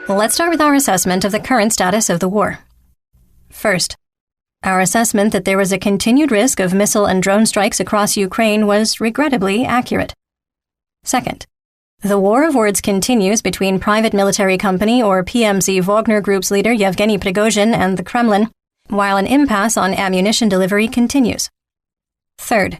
Let's start with our assessment of the current status of the war. First, our assessment that there was a continued risk of missile and drone strikes across Ukraine was regrettably accurate. Second, the war of words continues between private military company or PMC Wagner Group's leader Yevgeny Prigozhin and the Kremlin, while an impasse on ammunition delivery continues. Third,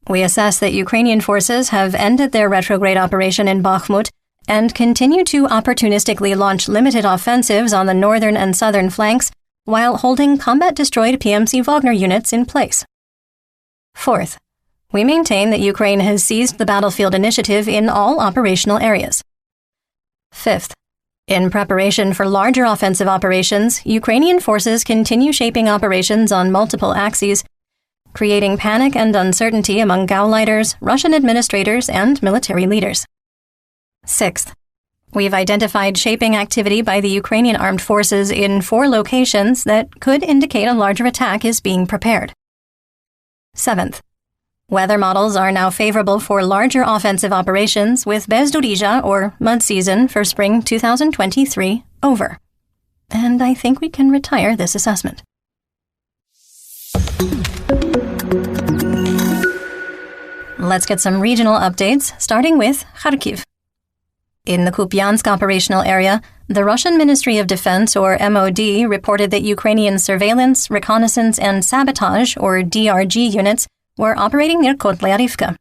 we assess that Ukrainian forces have ended their retrograde operation in Bakhmut and continue to opportunistically launch limited offensives on the northern and southern flanks while holding combat-destroyed PMC Wagner units in place. Fourth, we maintain that Ukraine has seized the battlefield initiative in all operational areas. Fifth, in preparation for larger offensive operations, Ukrainian forces continue shaping operations on multiple axes, creating panic and uncertainty among Gauleiters, Russian administrators, and military leaders. Sixth, we've identified shaping activity by the Ukrainian armed forces in 4 locations that could indicate a larger attack is being prepared. Seventh, weather models are now favorable for larger offensive operations with Bezdorija, or mud season, for spring 2023 over. And I think we can retire this assessment. Let's get some regional updates, starting with Kharkiv. In the Kupiansk operational area, the Russian Ministry of Defense, or MOD, reported that Ukrainian surveillance, reconnaissance, and sabotage, or DRG units, were operating near Kotlyarivka.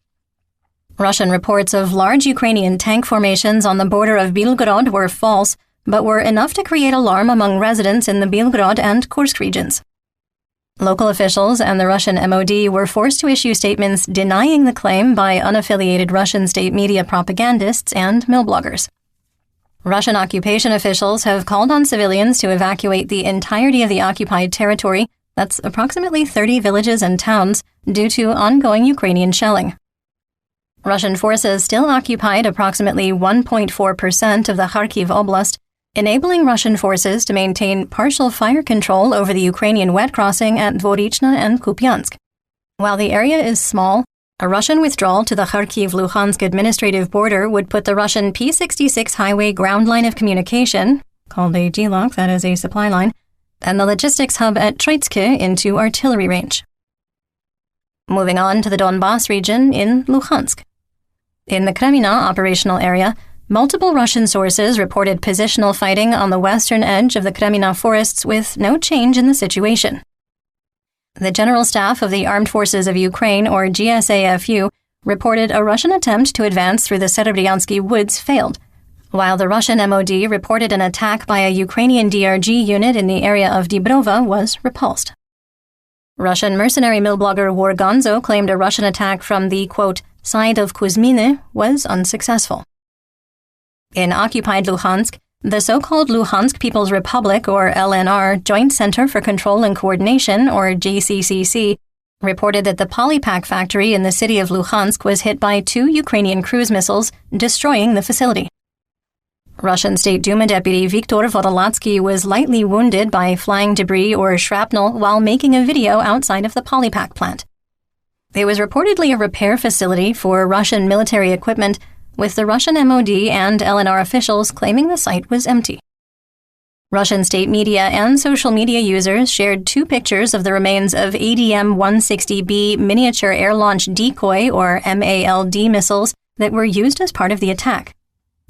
Russian reports of large Ukrainian tank formations on the border of Belgorod were false, but were enough to create alarm among residents in the Belgorod and Kursk regions. Local officials and the Russian MOD were forced to issue statements denying the claim by unaffiliated Russian state media propagandists and mill bloggers. Russian occupation officials have called on civilians to evacuate the entirety of the occupied territory, that's approximately 30 villages and towns, due to ongoing Ukrainian shelling. Russian forces still occupied approximately 1.4% of the Kharkiv Oblast, enabling Russian forces to maintain partial fire control over the Ukrainian wet crossing at Dvorichna and Kupiansk. While the area is small, a Russian withdrawal to the Kharkiv-Luhansk administrative border would put the Russian P-66 highway ground line of communication, called a GLOC, that is a supply line, and the logistics hub at Troitske into artillery range. Moving on to the Donbas region in Luhansk. In the Kremina operational area, multiple Russian sources reported positional fighting on the western edge of the Kremina forests with no change in the situation. The General Staff of the Armed Forces of Ukraine, or GSAFU, reported a Russian attempt to advance through the Serebryansky woods failed, while the Russian MOD reported an attack by a Ukrainian DRG unit in the area of Dibrova was repulsed. Russian mercenary mill blogger Wargonzo claimed a Russian attack from the, quote, side of Kuzmine was unsuccessful. In occupied Luhansk, the so-called Luhansk People's Republic, or LNR, Joint Center for Control and Coordination, or JCCC, reported that the Polypack factory in the city of Luhansk was hit by 2 Ukrainian cruise missiles, destroying the facility. Russian State Duma Deputy Viktor Vodolatsky was lightly wounded by flying debris or shrapnel while making a video outside of the Polypack plant. It was reportedly a repair facility for Russian military equipment, with the Russian MOD and LNR officials claiming the site was empty. Russian state media and social media users shared 2 pictures of the remains of ADM-160B miniature air-launched decoy, or MALD, missiles that were used as part of the attack.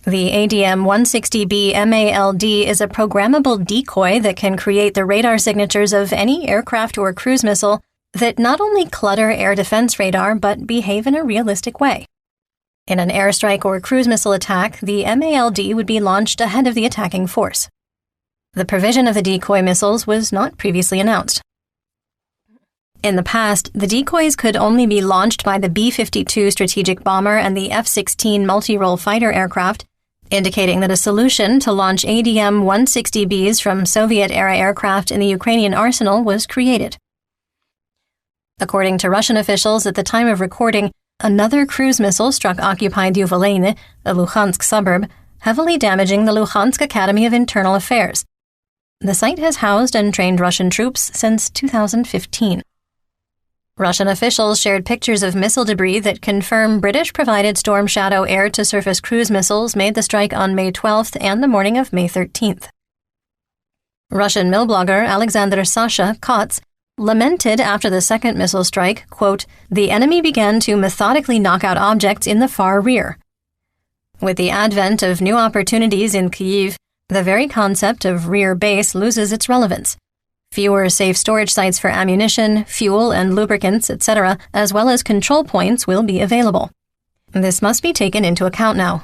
The ADM-160B MALD is a programmable decoy that can create the radar signatures of any aircraft or cruise missile that not only clutter air defense radar but behave in a realistic way. In an airstrike or cruise missile attack, the MALD would be launched ahead of the attacking force. The provision of the decoy missiles was not previously announced. In the past, the decoys could only be launched by the B-52 strategic bomber and the F-16 multi-role fighter aircraft, indicating that a solution to launch ADM-160Bs from Soviet-era aircraft in the Ukrainian arsenal was created. According to Russian officials at the time of recording, another cruise missile struck occupied Yuvaleyne, a Luhansk suburb, heavily damaging the Luhansk Academy of Internal Affairs. The site has housed and trained Russian troops since 2015. Russian officials shared pictures of missile debris that confirm British-provided Storm Shadow air-to-surface cruise missiles made the strike on May 12th and the morning of May 13th. Russian mill blogger Alexander Sasha Kots lamented after the second missile strike, quote, "The enemy began to methodically knock out objects in the far rear." With the advent of new opportunities in Kyiv, the very concept of rear base loses its relevance. Fewer safe storage sites for ammunition, fuel, and lubricants, etc., as well as control points will be available. This must be taken into account now.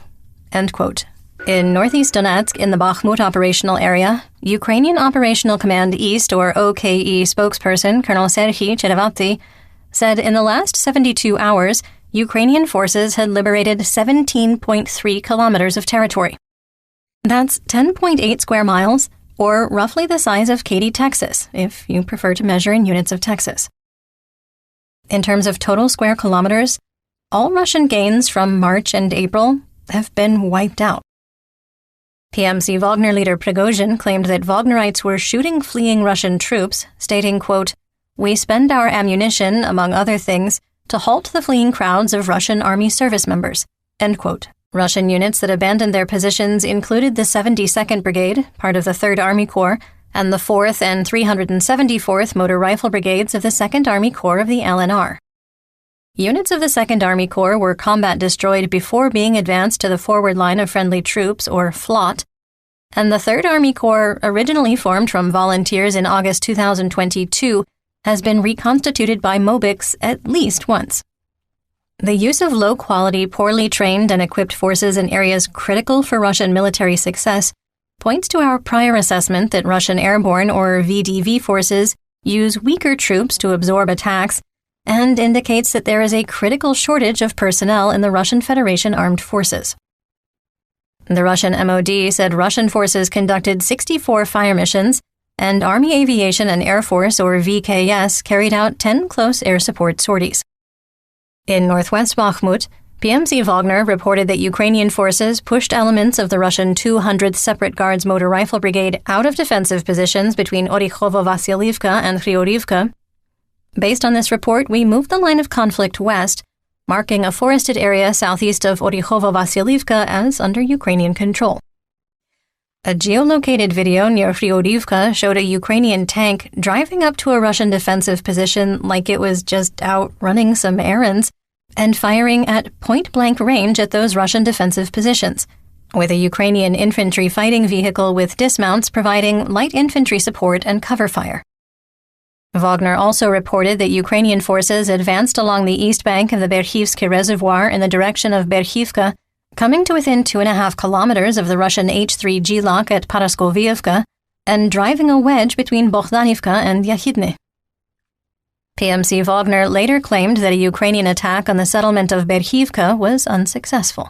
End quote. In northeast Donetsk, in the Bakhmut operational area, Ukrainian Operational Command East, or OKE, spokesperson Colonel Serhiy Cherevati said in the last 72 hours, Ukrainian forces had liberated 17.3 kilometers of territory. That's 10.8 square miles, or roughly the size of Katy, Texas, if you prefer to measure in units of Texas. In terms of total square kilometers, all Russian gains from March and April have been wiped out. PMC Wagner leader Prigozhin claimed that Wagnerites were shooting fleeing Russian troops, stating, quote, "We spend our ammunition, among other things, to halt the fleeing crowds of Russian army service members," end quote. Russian units that abandoned their positions included the 72nd Brigade, part of the 3rd Army Corps, and the 4th and 374th Motor Rifle Brigades of the 2nd Army Corps of the LNR. Units of the 2nd Army Corps were combat destroyed before being advanced to the forward line of friendly troops, or FLOT, and the 3rd Army Corps, originally formed from volunteers in August 2022, has been reconstituted by Mobix at least once. The use of low-quality, poorly trained and equipped forces in areas critical for Russian military success points to our prior assessment that Russian airborne or VDV forces use weaker troops to absorb attacks and indicates that there is a critical shortage of personnel in the Russian Federation Armed Forces. The Russian MOD said Russian forces conducted 64 fire missions, and Army Aviation and Air Force, or VKS, carried out 10 close air support sorties. In northwest Bakhmut, PMC Wagner reported that Ukrainian forces pushed elements of the Russian 200th Separate Guards Motor Rifle Brigade out of defensive positions between Orikhovo-Vasylivka and Hriorivka. Based on this report, we moved the line of conflict west, marking a forested area southeast of Orikhovo-Vasylivka as under Ukrainian control. A geolocated video near Hriorivka showed a Ukrainian tank driving up to a Russian defensive position like it was just out running some errands and firing at point-blank range at those Russian defensive positions, with a Ukrainian infantry fighting vehicle with dismounts providing light infantry support and cover fire. Wagner also reported that Ukrainian forces advanced along the east bank of the Berhivsky Reservoir in the direction of Berhivka, coming to within 2.5 kilometers of the Russian H-3G lock at Paraskovievka, and driving a wedge between Bohdanivka and Yahidne. PMC Wagner later claimed that a Ukrainian attack on the settlement of Berhivka was unsuccessful.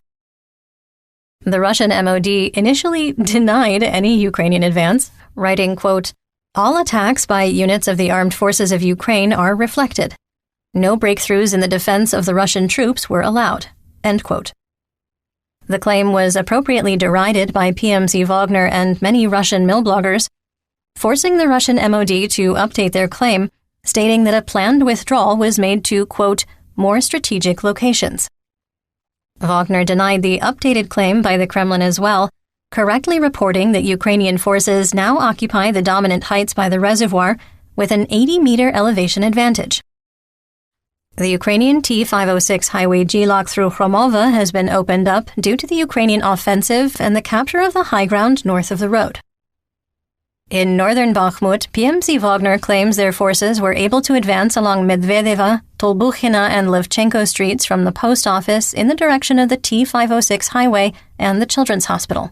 The Russian MOD initially denied any Ukrainian advance, writing, quote, "All attacks by units of the armed forces of Ukraine are reflected. No breakthroughs in the defense of the Russian troops were allowed," end quote. The claim was appropriately derided by PMC Wagner and many Russian mill bloggers, forcing the Russian MOD to update their claim, stating that a planned withdrawal was made to, quote, "more strategic locations." Wagner denied the updated claim by the Kremlin as well, correctly reporting that Ukrainian forces now occupy the dominant heights by the reservoir with an 80-meter elevation advantage. The Ukrainian T-506 highway G-lock through Hromova has been opened up due to the Ukrainian offensive and the capture of the high ground north of the road. In northern Bakhmut, PMC Wagner claims their forces were able to advance along Medvedeva, Tolbukhina, and Levchenko streets from the post office in the direction of the T-506 highway and the Children's Hospital.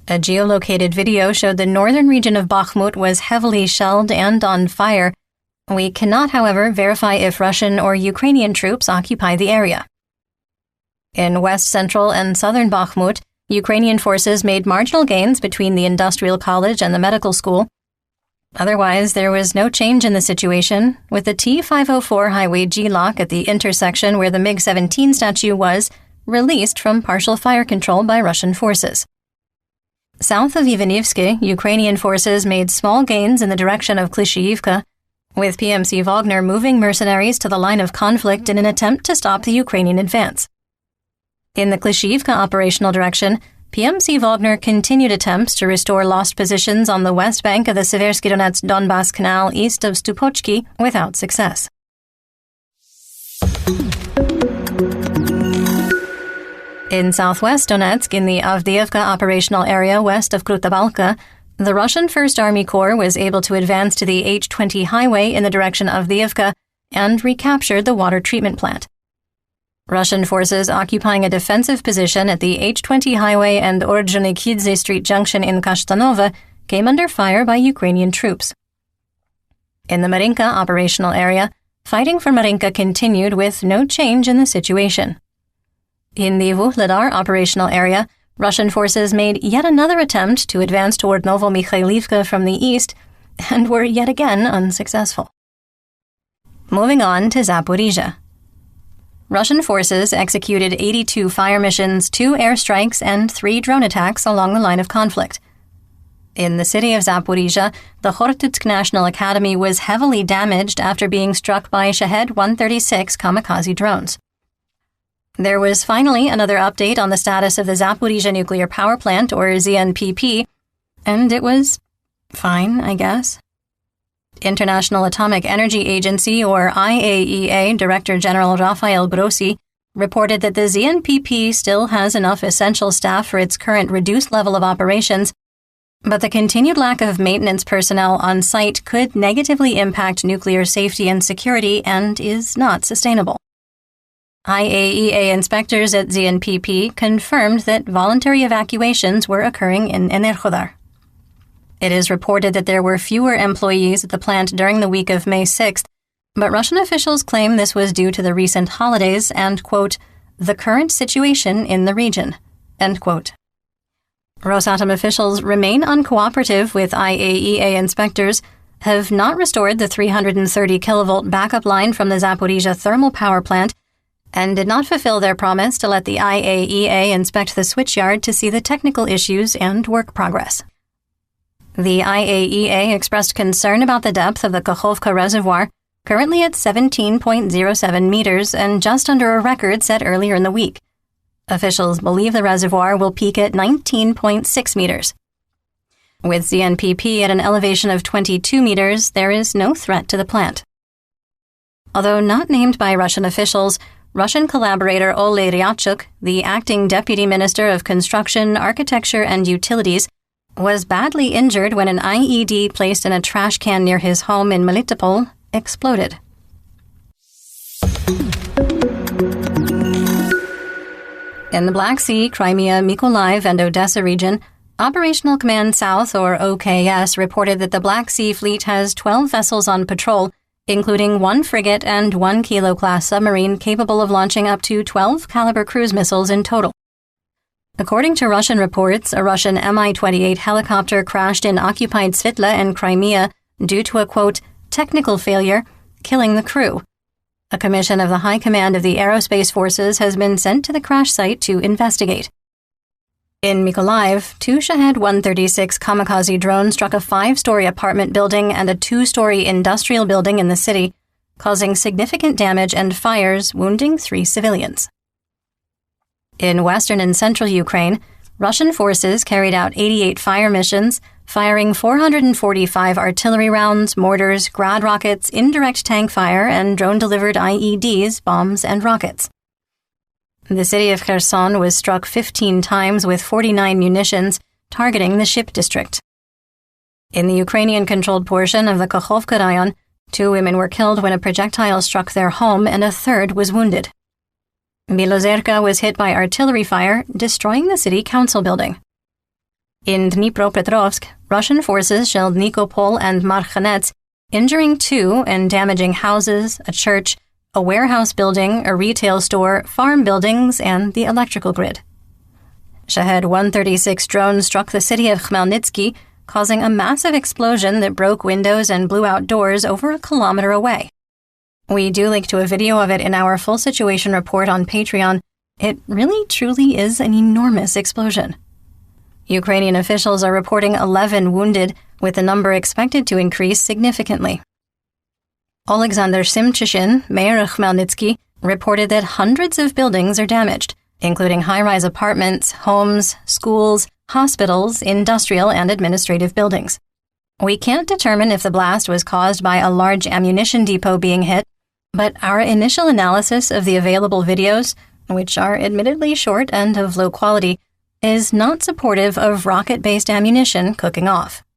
A geolocated video showed the northern region of Bakhmut was heavily shelled and on fire. We cannot, however, verify if Russian or Ukrainian troops occupy the area. In west central and southern Bakhmut, Ukrainian forces made marginal gains between the industrial college and the medical school. Otherwise, there was no change in the situation, with the T-504 highway G-lock at the intersection where the MiG-17 statue was released from partial fire control by Russian forces. South of Ivanivsky, Ukrainian forces made small gains in the direction of Klishchiivka, with PMC Wagner moving mercenaries to the line of conflict in an attempt to stop the Ukrainian advance. In the Klishivka operational direction, PMC Wagner continued attempts to restore lost positions on the west bank of the Seversky Donets Donbas Canal east of Stupochki without success. In southwest Donetsk, in the Avdiivka operational area west of Krutabalka, the Russian First Army Corps was able to advance to the H-20 highway in the direction of Avdiivka and recaptured the water treatment plant. Russian forces occupying a defensive position at the H-20 highway and Ordzhonikidze Street junction in Kashtanova came under fire by Ukrainian troops. In the Marinka operational area, fighting for Marinka continued with no change in the situation. In the Vuhledar operational area, Russian forces made yet another attempt to advance toward Novomikhailivka from the east and were yet again unsuccessful. Moving on to Zaporizhzhia. Russian forces executed 82 fire missions, 2 airstrikes, and 3 drone attacks along the line of conflict. In the city of Zaporizhzhia, the Khortytsk National Academy was heavily damaged after being struck by Shahed 136 kamikaze drones. There was finally another update on the status of the Zaporizhzhia nuclear power plant, or ZNPP, and it was fine, I guess. International Atomic Energy Agency, or IAEA, Director General Rafael Grossi reported that the ZNPP still has enough essential staff for its current reduced level of operations, but the continued lack of maintenance personnel on site could negatively impact nuclear safety and security and is not sustainable. IAEA inspectors at ZNPP confirmed that voluntary evacuations were occurring in Enerhodar. It is reported that there were fewer employees at the plant during the week of May 6th, but Russian officials claim this was due to the recent holidays and, quote, the current situation in the region, end quote. Rosatom officials remain uncooperative with IAEA inspectors, have not restored the 330 kilovolt backup line from the Zaporizhzhia thermal power plant, and did not fulfill their promise to let the IAEA inspect the switchyard to see the technical issues and work progress. The IAEA expressed concern about the depth of the Kakhovka Reservoir, currently at 17.07 meters and just under a record set earlier in the week. Officials believe the reservoir will peak at 19.6 meters. With ZNPP at an elevation of 22 meters, there is no threat to the plant. Although not named by Russian officials, Russian collaborator Oleh Ryabchuk, the acting deputy minister of Construction, Architecture, and Utilities, was badly injured when an IED placed in a trash can near his home in Melitopol exploded. In the Black Sea, Crimea, Mykolaiv, and Odessa region, Operational Command South, or OKS, reported that the Black Sea Fleet has 12 vessels on patrol, including 1 frigate and 1 Kilo-class submarine capable of launching up to 12 caliber cruise missiles in total. According to Russian reports, a Russian Mi-28 helicopter crashed in occupied Svitla in Crimea due to a, quote, technical failure, killing the crew. A commission of the High Command of the Aerospace Forces has been sent to the crash site to investigate. In Mykolaiv, 2 Shahed 136 kamikaze drones struck a 5-story apartment building and a 2-story industrial building in the city, causing significant damage and fires, wounding 3 civilians. In western and central Ukraine, Russian forces carried out 88 fire missions, firing 445 artillery rounds, mortars, Grad rockets, indirect tank fire, and drone-delivered IEDs, bombs, and rockets. The city of Kherson was struck 15 times with 49 munitions, targeting the ship district. In the Ukrainian-controlled portion of the Kakhovka Rayon, 2 women were killed when a projectile struck their home and a 3rd was wounded. Bilozerka was hit by artillery fire, destroying the city council building. In Dnipropetrovsk, Russian forces shelled Nikopol and Marhanets, injuring 2 and damaging houses, a church, a warehouse building, a retail store, farm buildings, and the electrical grid. Shahed 136 drones struck the city of Khmelnytsky, causing a massive explosion that broke windows and blew out doors over a kilometer away. We do link to a video of it in our full situation report on Patreon. It really truly is an enormous explosion. Ukrainian officials are reporting 11 wounded, with the number expected to increase significantly. Alexander Simchyshin, mayor of Khmelnytsky, reported that hundreds of buildings are damaged, including high-rise apartments, homes, schools, hospitals, industrial and administrative buildings. We can't determine if the blast was caused by a large ammunition depot being hit, but our initial analysis of the available videos, which are admittedly short and of low quality, is not supportive of rocket-based ammunition cooking off.